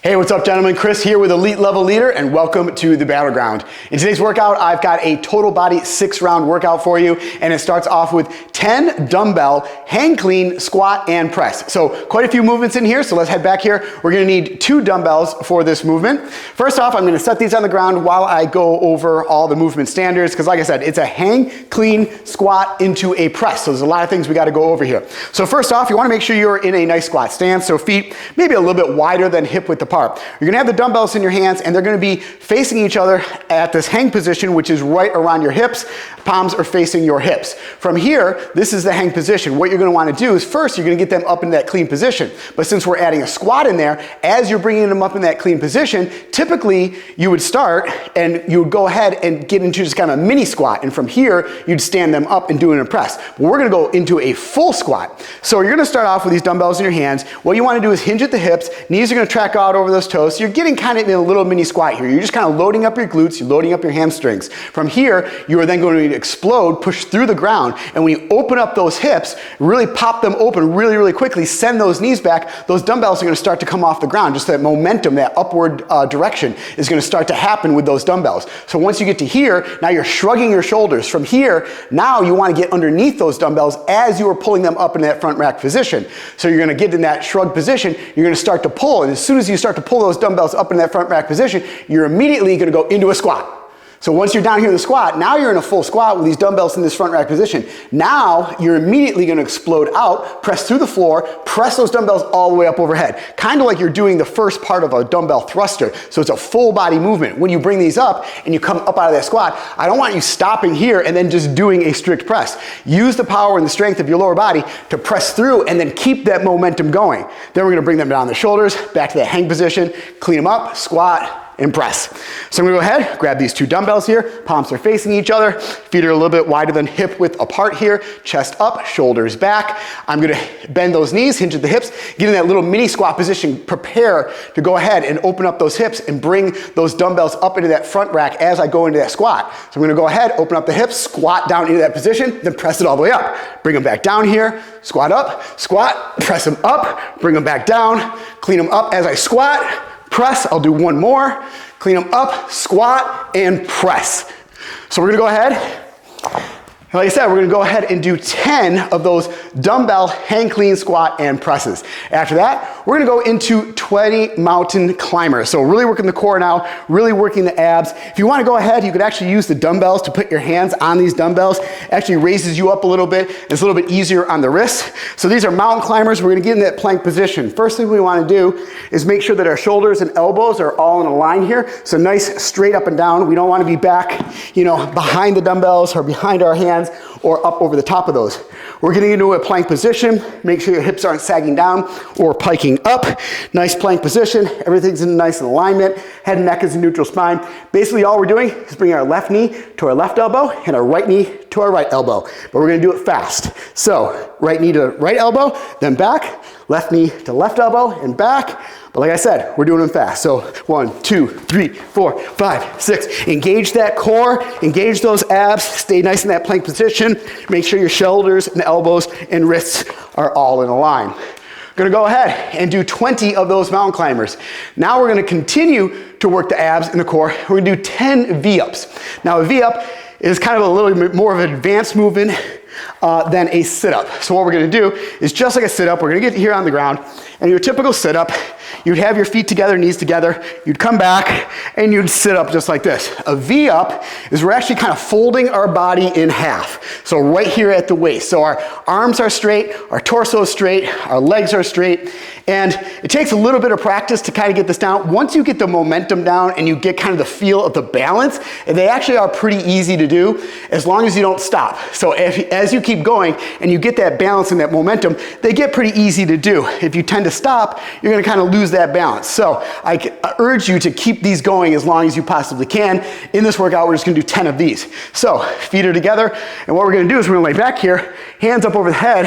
Hey, what's up, gentlemen? Chris here with Elite Level Leader, and welcome to the Battleground. In today's workout, I've got a total body 6-round workout for you, and it starts off with 10 dumbbell, hang clean, squat, and press. So quite a few movements in here, so let's head back here. We're gonna need 2 dumbbells for this movement. First off, I'm gonna set these on the ground while I go over all the movement standards, because like I said, it's a hang, clean, squat into a press. So there's a lot of things we gotta go over here. So first off, you wanna make sure you're in a nice squat stance, so feet maybe a little bit wider than hip width apart. You're gonna have the dumbbells in your hands and they're gonna be facing each other at this hang position, which is right around your hips. Palms are facing your hips. From here, this is the hang position. What you're gonna wanna do is first, you're gonna get them up in that clean position. But since we're adding a squat in there, as you're bringing them up in that clean position, typically you would start and you would go ahead and get into just kind of a mini squat. And from here, you'd stand them up and do an press. But we're gonna go into a full squat. So you're gonna start off with these dumbbells in your hands. What you wanna do is hinge at the hips, knees are gonna track out over those toes. So you're getting kind of in a little mini squat here. You're just kind of loading up your glutes, you're loading up your hamstrings. From here, you are then going to explode, push through the ground, and when you open up those hips, really pop them open really, really quickly, send those knees back, those dumbbells are gonna start to come off the ground. Just that momentum, that upward direction is gonna start to happen with those dumbbells. So once you get to here, now you're shrugging your shoulders. From here, now you wanna get underneath those dumbbells as you are pulling them up in that front rack position. So you're gonna get in that shrug position, you're gonna start to pull, and as soon as you start to pull those dumbbells up in that front rack position, you're immediately gonna go into a squat. So once you're down here in the squat, now you're in a full squat with these dumbbells in this front rack position. Now you're immediately gonna explode out, press through the floor, press those dumbbells all the way up overhead. Kind of like you're doing the first part of a dumbbell thruster. So it's a full body movement. When you bring these up and you come up out of that squat, I don't want you stopping here and then just doing a strict press. Use the power and the strength of your lower body to press through and then keep that momentum going. Then we're gonna bring them down the shoulders, back to that hang position, clean them up, squat, and press. So I'm gonna go ahead, grab these 2 dumbbells here, palms are facing each other, feet are a little bit wider than hip width apart here, chest up, shoulders back. I'm gonna bend those knees, hinge at the hips, get in that little mini squat position, prepare to go ahead and open up those hips and bring those dumbbells up into that front rack as I go into that squat. So I'm gonna go ahead, open up the hips, squat down into that position, then press it all the way up. Bring them back down here, squat up, squat, press them up, bring them back down, clean them up as I squat, press, I'll do one more, clean them up, squat, and press. So we're gonna go ahead, like I said, we're gonna go ahead and do 10 of those dumbbell hang clean squat and presses. After that, we're gonna go into 20 mountain climbers. So really working the core now, really working the abs. If you wanna go ahead, you could actually use the dumbbells to put your hands on these dumbbells. Actually raises you up a little bit. It's a little bit easier on the wrists. So these are mountain climbers. We're gonna get in that plank position. First thing we wanna do is make sure that our shoulders and elbows are all in a line here. So nice straight up and down. We don't wanna be back, behind the dumbbells or behind our hands or up over the top of those. We're getting into a plank position. Make sure your hips aren't sagging down or piking up. Nice plank position. Everything's in nice alignment. Head and neck is in neutral spine. Basically all we're doing is bringing our left knee to our left elbow and our right knee to our right elbow. But we're gonna do it fast. So right knee to right elbow, then back. Left knee to left elbow and back. But like I said, we're doing them fast. So 1, 2, 3, 4, 5, 6. Engage that core, engage those abs, stay nice in that plank position. Make sure your shoulders and elbows and wrists are all in a line. Gonna go ahead and do 20 of those mountain climbers. Now we're gonna continue to work the abs and the core. We're gonna do 10 V-ups. Now a V-up is kind of a little bit more of an advanced movement than a sit-up. So what we're gonna do is just like a sit-up, we're gonna get here on the ground, and your typical sit-up, you'd have your feet together, knees together, you'd come back, and you'd sit up just like this. A V-up is we're actually kind of folding our body in half. So right here at the waist. So our arms are straight, our torso is straight, our legs are straight, and it takes a little bit of practice to kind of get this down. Once you get the momentum down and you get kind of the feel of the balance, they actually are pretty easy to do as long as you don't stop. So as you keep going and you get that balance and that momentum, they get pretty easy to do. If you tend to stop, you're gonna kind of lose that balance. So I urge you to keep these going as long as you possibly can. In this workout, we're just gonna do 10 of these. So feet are together, and what we're gonna do is we're gonna lay back here, hands up over the head,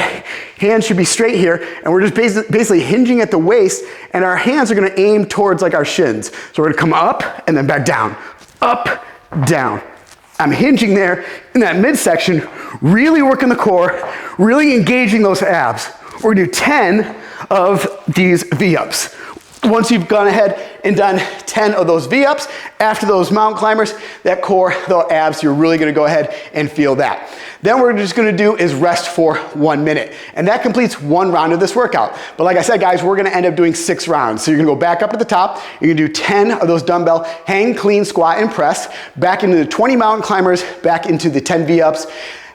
hands should be straight here, and we're just basically hinging at the waist, and our hands are gonna aim towards like our shins. So we're gonna come up and then back down, up, down. I'm hinging there in that midsection, really working the core, really engaging those abs. We're gonna do 10 of these V-ups. Once you've gone ahead and done 10 of those V-ups, after those mountain climbers, that core, the abs, you're really gonna go ahead and feel that. Then what we're just gonna do is rest for 1 minute. And that completes 1 round of this workout. But like I said, guys, we're gonna end up doing 6 rounds. So you're gonna go back up to the top, you're gonna do 10 of those dumbbell hang, clean, squat, and press, back into the 20 mountain climbers, back into the 10 V-ups,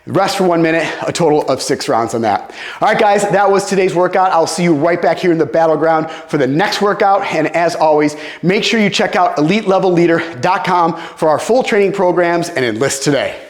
rest for 1 minute, a total of 6 rounds on that. All right, guys, that was today's workout. I'll see you right back here in the Battleground for the next workout. And as always, make sure you check out EliteLevelLeader.com for our full training programs and enlist today.